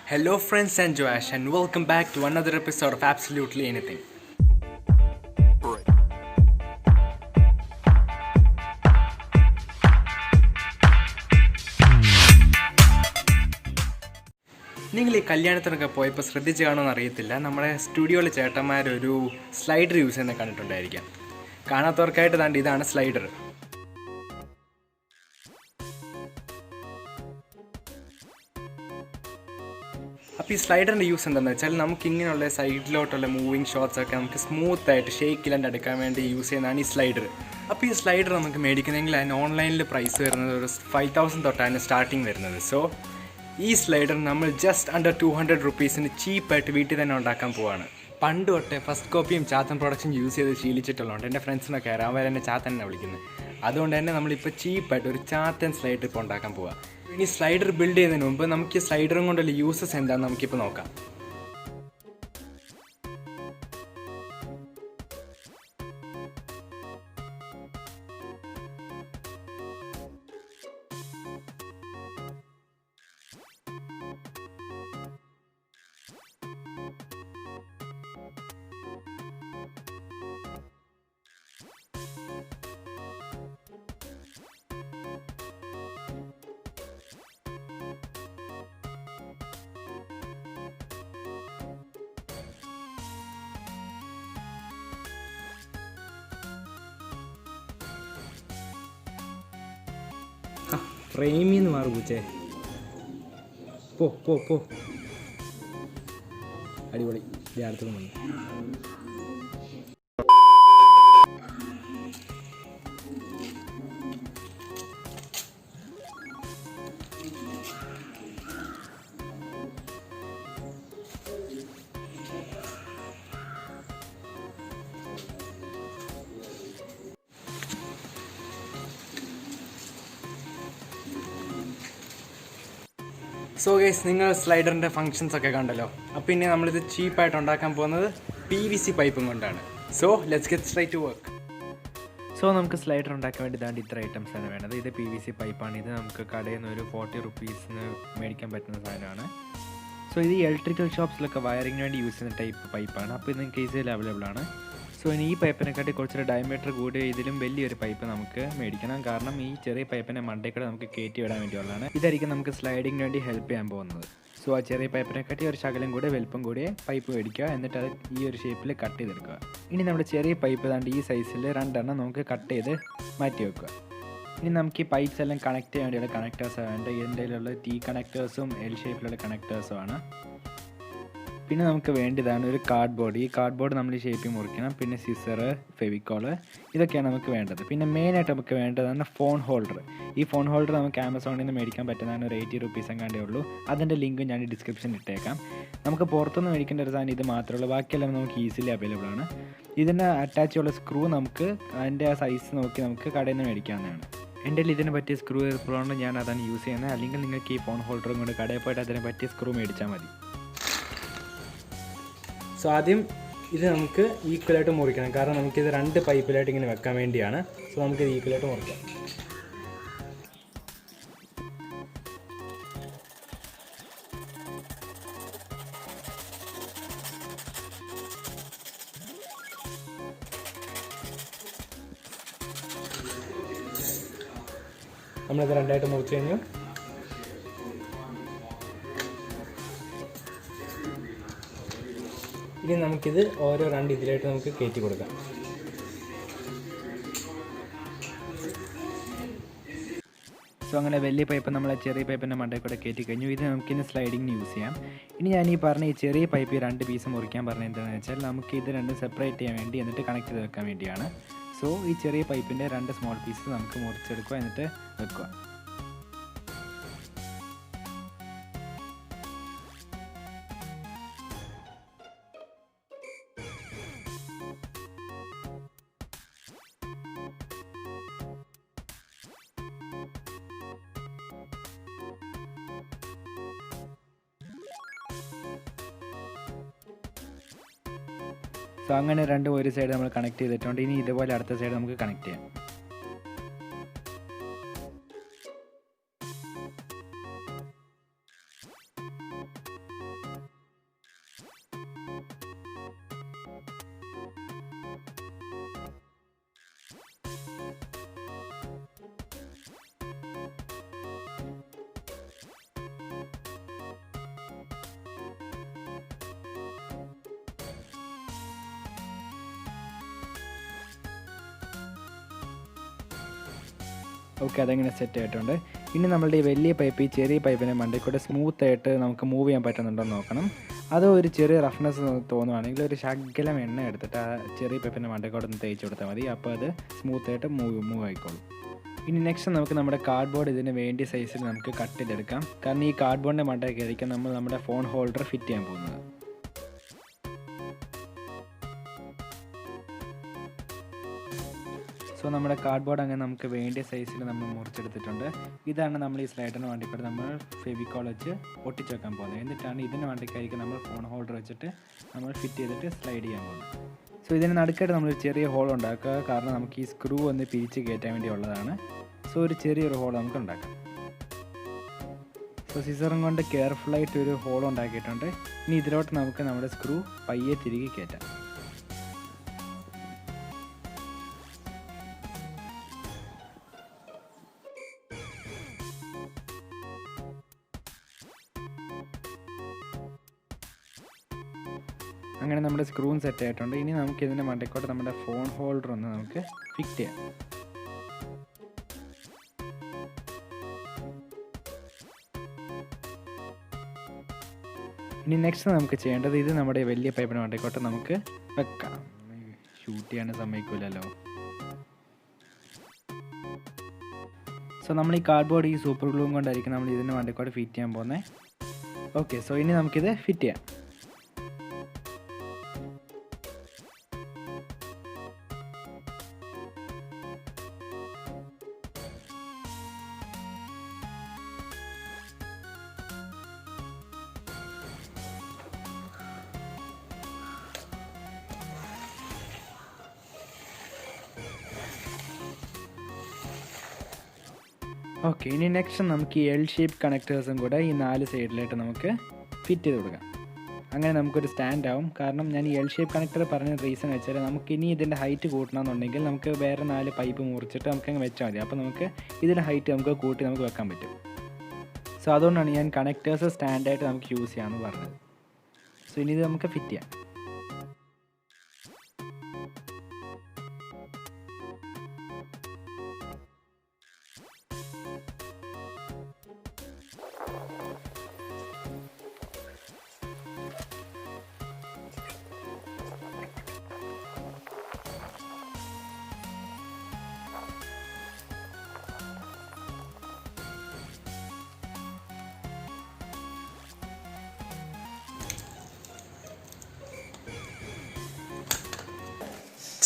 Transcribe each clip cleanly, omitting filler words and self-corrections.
Hello, friends, and Joash, and welcome back to another episode of Absolutely Anything. നിങ്ങൾ ഈ കല്യാണത്തിനൊക്കെ പോയപ്പോൾ ശ്രദ്ധിച്ച് കാണുമെന്ന് അറിയത്തില്ല, നമ്മുടെ സ്റ്റുഡിയോയിലെ ചേട്ടന്മാരൊരു സ്ലൈഡർ യൂസ് ചെയ്യുന്നത് കണ്ടിട്ടുണ്ടായിരിക്കാം. കാണാത്തവർക്കായിട്ട് താണ്ട് ഇതാണ് സ്ലൈഡർ. അപ്പോൾ ഈ സ്ലൈഡറിൻ്റെ യൂസ് എന്താണെന്ന് വെച്ചാൽ നമുക്ക് ഇങ്ങനെയുള്ള സൈഡിലോട്ടുള്ള മൂവിങ് ഷോട്ട്സൊക്കെ നമുക്ക് സ്മൂത്തായിട്ട് ഷേക്കിലാണ്ട് എടുക്കാൻ വേണ്ടി യൂസ് ചെയ്യുന്നതാണ് ഈ സ്ലൈഡർ. അപ്പോൾ ഈ സ്ലൈഡർ നമുക്ക് മേടിക്കുന്നെങ്കിൽ അതിന് ഓൺലൈനിൽ പ്രൈസ് വരുന്നത് ഒരു 5,000 തൊട്ടാണ് സ്റ്റാർട്ടിങ് വരുന്നത്. സോ ഈ സ്ലൈഡർ നമ്മൾ ജസ്റ്റ് അണ്ടർ 200 റുപ്പീസിന് ചീപ്പായിട്ട് വീട്ടിൽ തന്നെ ഉണ്ടാക്കാൻ പോവാണ്. പണ്ട് തൊട്ടേ ഫസ്റ്റ് കോപ്പിയും ചാത്തൻ പ്രൊഡക്ഷൻ യൂസ് ചെയ്ത് ശീലിച്ചിട്ടുള്ളതുകൊണ്ട് എൻ്റെ ഫ്രണ്ട്സിനൊക്കെ അറിയാം, അവരെന്നെ ചാത്തൻ തന്നെ വിളിക്കുന്നത്. അതുകൊണ്ട് തന്നെ നമ്മളിപ്പോൾ ചീപ്പായിട്ട് ഒരു ചാത്തൻ സ്ലൈഡർ ഇപ്പോൾ ഉണ്ടാക്കാൻ പോവാം. ഇനി സ്ലൈഡർ ബിൽഡ് ചെയ്യുന്നതിന് മുമ്പ് നമുക്ക് ഈ സ്ലൈഡറും കൊണ്ടുള്ള യൂസസ് എന്താണെന്ന് നമുക്കിപ്പോൾ നോക്കാം. ഫ്രെയിമിൽ നിന്ന് മാറി പൂച്ചേ, പോ പോ പോ. അടിപൊളി, അടുത്ത് വന്നു. സോ ഗൈസ്, നിങ്ങൾ സ്ലൈഡറിൻ്റെ ഫങ്ഷൻസ് ഒക്കെ കണ്ടല്ലോ. അപ്പോൾ ഇനി നമ്മളിത് ചീപ്പായിട്ട് ഉണ്ടാക്കാൻ പോകുന്നത് PVC പൈപ്പും കൊണ്ടാണ്. So let's get straight to work. So നമുക്ക് സ്ലൈഡർ ഉണ്ടാക്കാൻ വേണ്ടി ഇതാണ്ട് ഇത്ര ഐറ്റംസ് ആണ് വേണ്ടത്. ഇത് PVC പൈപ്പാണ്. ഇത് നമുക്ക് കടയിൽ നിന്ന് ഒരു 40 റുപ്പീസിന് മേടിക്കാൻ പറ്റുന്ന സാധനമാണ്. സോ ഇത് ഇലക്ട്രിക്കൽ ഷോപ്സിലൊക്കെ വയറിങ്ങിന് വേണ്ടി യൂസ് ചെയ്യുന്ന ടൈപ്പ് പൈപ്പാണ്. അപ്പോൾ ഇത് നിങ്ങൾക്ക് ഈസിയിൽ അവൈലബിൾ ആണ്. സോ ഇനി ഈ പൈപ്പിനെക്കാട്ടി കുറച്ചൊരു ഡയമീറ്റർ കൂടിയ ഇതിലും വലിയൊരു പൈപ്പ് നമുക്ക് മേടിക്കണം. കാരണം ഈ ചെറിയ പൈപ്പിനെ മണ്ടേക്കൂടെ നമുക്ക് കയറ്റി വിടാൻ വേണ്ടിയുള്ളതാണ്. ഇതായിരിക്കും നമുക്ക് സ്ലൈഡിങ്ങിന് വേണ്ടി ഹെൽപ്പ് ചെയ്യാൻ പോകുന്നത്. സോ ആ ചെറിയ പൈപ്പിനെക്കാട്ടി ഒരു ശകലം കൂടെ വലുപ്പം കൂടിയ പൈപ്പ് മേടിക്കുക. എന്നിട്ട് അത് ഈ ഒരു ഷേപ്പിൽ കട്ട് ചെയ്തെടുക്കുക. ഇനി നമ്മുടെ ചെറിയ പൈപ്പ് ഏതാണ്ട് ഈ സൈസിൽ 2 എണ്ണം നമുക്ക് കട്ട് ചെയ്ത് മാറ്റി വെക്കുക. ഇനി നമുക്ക് ഈ പൈപ്പ്സ് എല്ലാം കണക്ട് ചെയ്യാൻ വേണ്ടിയുള്ള കണക്ടേഴ്സ് വേണ്ട. ഇതിൻ്റെ T കണക്ടേഴ്സും L ഷേപ്പിലുള്ള കണക്ടേഴ്സും ആണ്. പിന്നെ നമുക്ക് വേണ്ടതാണ് ഒരു കാർഡ്ബോർഡ്. ഈ കാർഡ്ബോർഡ് നമ്മൾ ഈ ഷേപ്പിൽ മുറിക്കണം. പിന്നെ സിസറ്, ഫെവിക്കോള്, ഇതൊക്കെയാണ് നമുക്ക് വേണ്ടത്. പിന്നെ മെയിനായിട്ട് നമുക്ക് വേണ്ടതാണ് ഫോൺ ഹോൾഡർ. ഈ ഫോൺ ഹോൾഡർ നമുക്ക് ആമസോണിൽ നിന്ന് മേടിക്കാൻ പറ്റുന്നതാണ്. ഒരു 80 റുപ്പീസ് എങ്ങാണ്ടേ ഉള്ളൂ. അതിൻ്റെ ലിങ്ക് ഞാൻ ഡിസ്ക്രിപ്ഷനിൽ ഇട്ടേക്കാം. നമുക്ക് പുറത്തുനിന്ന് മേടിക്കേണ്ട ഒരു സാധനം ഇത് മാത്രമേ ഉള്ളൂ. ബാക്കിയെല്ലാം നമുക്ക് ഈസിലി അവൈലബിൾ ആണ്. ഇതിന് അറ്റാച്ച് ഉള്ള സ്ക്രൂ നമുക്ക് അതിൻ്റെ ആ സൈസ് നോക്കി നമുക്ക് കടയിൽ നിന്ന് മേടിക്കാവുന്നതാണ്. എൻ്റെ ഇതിന് പറ്റിയ സ്ക്രൂ ഇപ്പോഴുണ്ട്, ഞാൻ അതാണ് യൂസ് ചെയ്യുന്നത്. അല്ലെങ്കിൽ നിങ്ങൾക്ക് ഈ ഫോൺ ഹോൾഡറും കൊണ്ട് കടയിൽ പോയിട്ട് അതിനെ പറ്റിയ സ്ക്രൂ മേടിച്ചാൽ മതി. സോ ആദ്യം ഇത് നമുക്ക് ഈക്വലായിട്ട് മുറിക്കണം. കാരണം നമുക്കിത് 2 പൈപ്പിലായിട്ട് ഇങ്ങനെ വെക്കാൻ വേണ്ടിയാണ്. സോ നമുക്കിത് ഈക്വലായിട്ട് മുറിക്കാം. നമ്മളിത് 2ആയിട്ട് മുറിച്ച് കഴിഞ്ഞു. ഇനി നമുക്കിത് ഓരോ 2 ഇതിലായിട്ട് നമുക്ക് കയറ്റി കൊടുക്കാം. സോ അങ്ങനെ വലിയ പൈപ്പ് നമ്മളെ ചെറിയ പൈപ്പിൻ്റെ മണ്ടയിൽ കൂടെ കയറ്റി കഴിഞ്ഞു. ഇത് നമുക്കിനി സ്ലൈഡിങ്ങിന് യൂസ് ചെയ്യാം. ഇനി ഞാൻ ഈ പറഞ്ഞ ഈ ചെറിയ പൈപ്പ് 2 പീസ് മുറിക്കാൻ പറഞ്ഞത് എന്താണെന്ന് വെച്ചാൽ നമുക്ക് ഇത് 2 സെപ്പറേറ്റ് ചെയ്യാൻ വേണ്ടി എന്നിട്ട് കണക്ട് ചെയ്ത് വെക്കാൻ വേണ്ടിയാണ്. സോ ഈ ചെറിയ പൈപ്പിൻ്റെ 2 സ്മോൾ പീസ് നമുക്ക് മുറിച്ചെടുക്കുക, എന്നിട്ട് വെക്കുക. സോ അങ്ങനെ രണ്ടും ഒരു സൈഡ് നമ്മൾ കണക്ട് ചെയ്തിട്ടുണ്ട്. ഇനി ഇതുപോലെ അടുത്ത സൈഡ് നമുക്ക് കണക്ട് ചെയ്യാം. ഓക്കെ, അതങ്ങനെ സെറ്റ് ആയിട്ടുണ്ട്. ഇനി നമ്മളുടെ ഈ വലിയ പൈപ്പ് ഈ ചെറിയ പൈപ്പിനെ മണ്ടയിൽ കൂടെ സ്മൂത്തായിട്ട് നമുക്ക് മൂവ് ചെയ്യാൻ പറ്റുന്നുണ്ടോ എന്ന് നോക്കണം. അത് ഒരു ചെറിയ റഫ്നെസ് തോന്നുവാണെങ്കിൽ ഒരു ശകലം എണ്ണ എടുത്തിട്ട് ആ ചെറിയ പൈപ്പിൻ്റെ മണ്ടയിൽ കൂടെ ഒന്ന് തേച്ച് കൊടുത്താൽ മതി. അപ്പോൾ അത് സ്മൂത്തായിട്ട് മൂവ് ആയിക്കോളും. ഇനി നെക്സ്റ്റ് നമുക്ക് നമ്മുടെ കാർഡ്ബോർഡ് ഇതിന് വേണ്ടിയ സൈസിൽ നമുക്ക് കട്ട് ചെയ്തെടുക്കാം. കാരണം ഈ കാർഡ്ബോർഡിൻ്റെ മണ്ടയ്ക്കായിരിക്കും നമ്മൾ നമ്മുടെ ഫോൺ ഹോൾഡർ ഫിറ്റ് ചെയ്യാൻ പോകുന്നത്. സോ നമ്മുടെ കാർഡ്ബോർഡ് അങ്ങനെ നമുക്ക് വേണ്ടിയ സൈസിൽ നമ്മൾ മുറിച്ചെടുത്തിട്ടുണ്ട്. ഇതാണ് നമ്മൾ ഈ സ്ലൈഡറിന് വേണ്ടിക്കൂടെ നമ്മൾ ഫെവിക്കോൾ വെച്ച് ഒട്ടിച്ച് വെക്കാൻ പോകുന്നത്. എന്നിട്ടാണ് ഇതിന് വേണ്ടിക്കായിരിക്കും നമ്മൾ ഫോൺ ഹോൾഡർ വെച്ചിട്ട് നമ്മൾ ഫിറ്റ് ചെയ്തിട്ട് സ്ലൈഡ് ചെയ്യാൻ പോകുന്നത്. സോ ഇതിന് നടുക്കായിട്ട് നമ്മളൊരു ചെറിയ ഹോൾ ഉണ്ടാക്കുക. കാരണം നമുക്ക് ഈ സ്ക്രൂ ഒന്ന് പിരിച്ച് കയറ്റാൻ വേണ്ടിയുള്ളതാണ്. സോ ഒരു ചെറിയൊരു ഹോൾ നമുക്ക് ഉണ്ടാക്കാം. സോ സിസറും കൊണ്ട് കെയർഫുള്ളായിട്ട് ഒരു ഹോൾ ഉണ്ടാക്കിയിട്ടുണ്ട്. ഇനി ഇതിലോട്ട് നമുക്ക് നമ്മുടെ സ്ക്രൂ പയ്യെ തിരികെ കയറ്റാം. അങ്ങനെ നമ്മുടെ സ്ക്രൂവും സെറ്റ് ആയിട്ടുണ്ട്. ഇനി നമുക്ക് ഇതിൻ്റെ മണ്ടയ്ക്കോട്ട് നമ്മുടെ ഫോൺ ഹോൾഡർ ഒന്ന് നമുക്ക് ഫിറ്റ് ചെയ്യാം. ഇനി നെക്സ്റ്റ് നമുക്ക് ചെയ്യേണ്ടത് ഇത് നമ്മുടെ വലിയ പൈപ്പിന് മണ്ടയ്ക്കോട്ട് നമുക്ക് വെക്കാം. ഷൂട്ട് ചെയ്യാൻ സമ്മതിക്കില്ലല്ലോ. സോ നമ്മൾ ഈ കാർഡ്ബോർഡ് ഈ സൂപ്പർ ഗ്ലൂവും കൊണ്ടായിരിക്കും നമ്മൾ ഇതിൻ്റെ മണ്ടയ്ക്കോട്ട് ഫിറ്റ് ചെയ്യാൻ പോകുന്നത്. ഓക്കെ, സോ ഇനി നമുക്കിത് ഫിറ്റ് ചെയ്യാം. ഓക്കെ, ഇനി നെക്സ്റ്റ് നമുക്ക് ഈ എൽ ഷേപ്പ് കണക്ടേഴ്സും കൂടെ ഈ 4 സൈഡിലായിട്ട് നമുക്ക് ഫിറ്റ് ചെയ്ത് കൊടുക്കാം. അങ്ങനെ നമുക്കൊരു സ്റ്റാൻഡ് ആവും. കാരണം ഞാൻ ഈ എൽ ഷേപ്പ് കണക്ടർ പറഞ്ഞ റീസൺ വെച്ചാൽ നമുക്ക് ഇനി ഇതിൻ്റെ ഹൈറ്റ് കൂട്ടണമെന്നുണ്ടെങ്കിൽ നമുക്ക് വേറെ 4 പൈപ്പ് മുറിച്ചിട്ട് നമുക്കങ്ങ് വെച്ചാൽ മതി. അപ്പോൾ നമുക്ക് ഇതിൻ്റെ ഹൈറ്റ് നമുക്ക് കൂട്ടി നമുക്ക് വെക്കാൻ പറ്റും. സോ അതുകൊണ്ടാണ് ഞാൻ കണക്ടേഴ്സ് സ്റ്റാൻഡായിട്ട് നമുക്ക് യൂസ് ചെയ്യാമെന്ന് പറഞ്ഞത്. സോ ഇനി ഇത് നമുക്ക് ഫിറ്റ് ചെയ്യാം.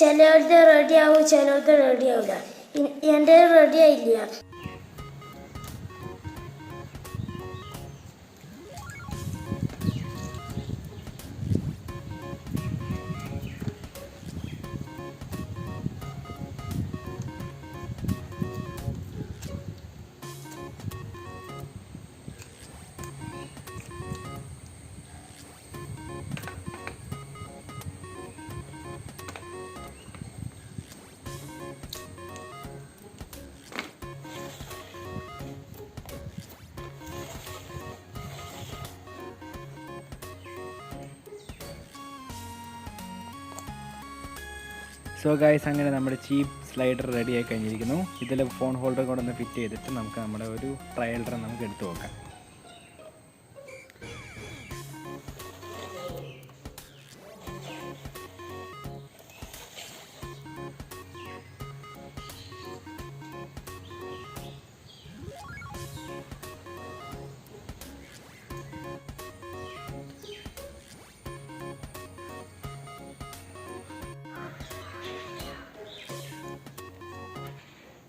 ചിലവരുടെ റെഡി ആവും, ചിലവരുടെ റെഡി ആവില്ല. എൻ്റെ റെഡി ആയില്ല. സോ ഗൈസ്, അങ്ങനെ നമ്മുടെ ചീപ്പ് സ്ലൈഡർ റെഡി ആയി കഴിഞ്ഞിരിക്കുന്നു. ഇതിൽ ഫോൺ ഹോൾഡർ കൂടെ ഒന്ന് ഫിറ്റ് ചെയ്തിട്ട് നമുക്ക് നമ്മുടെ ഒരു ട്രയൽ റൺ നമുക്ക് എടുത്തു നോക്കാം.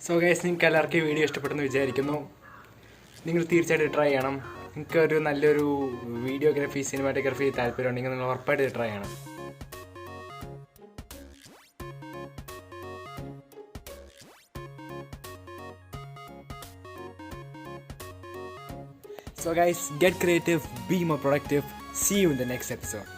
സോ ഗൈസ്, നിങ്ങൾക്ക് എല്ലാവർക്കും ഈ വീഡിയോ ഇഷ്ടപ്പെട്ടെന്ന് വിചാരിക്കുന്നു. നിങ്ങൾ തീർച്ചയായിട്ടും ട്രൈ ചെയ്യണം. നിങ്ങൾക്കൊരു നല്ലൊരു വീഡിയോഗ്രാഫി, സിനിമാറ്റോഗ്രാഫി താല്പര്യമുണ്ടെങ്കിൽ നിങ്ങൾ ഉറപ്പായിട്ട് ട്രൈ ചെയ്യണം. So guys, get creative, be more productive. See you in the next episode.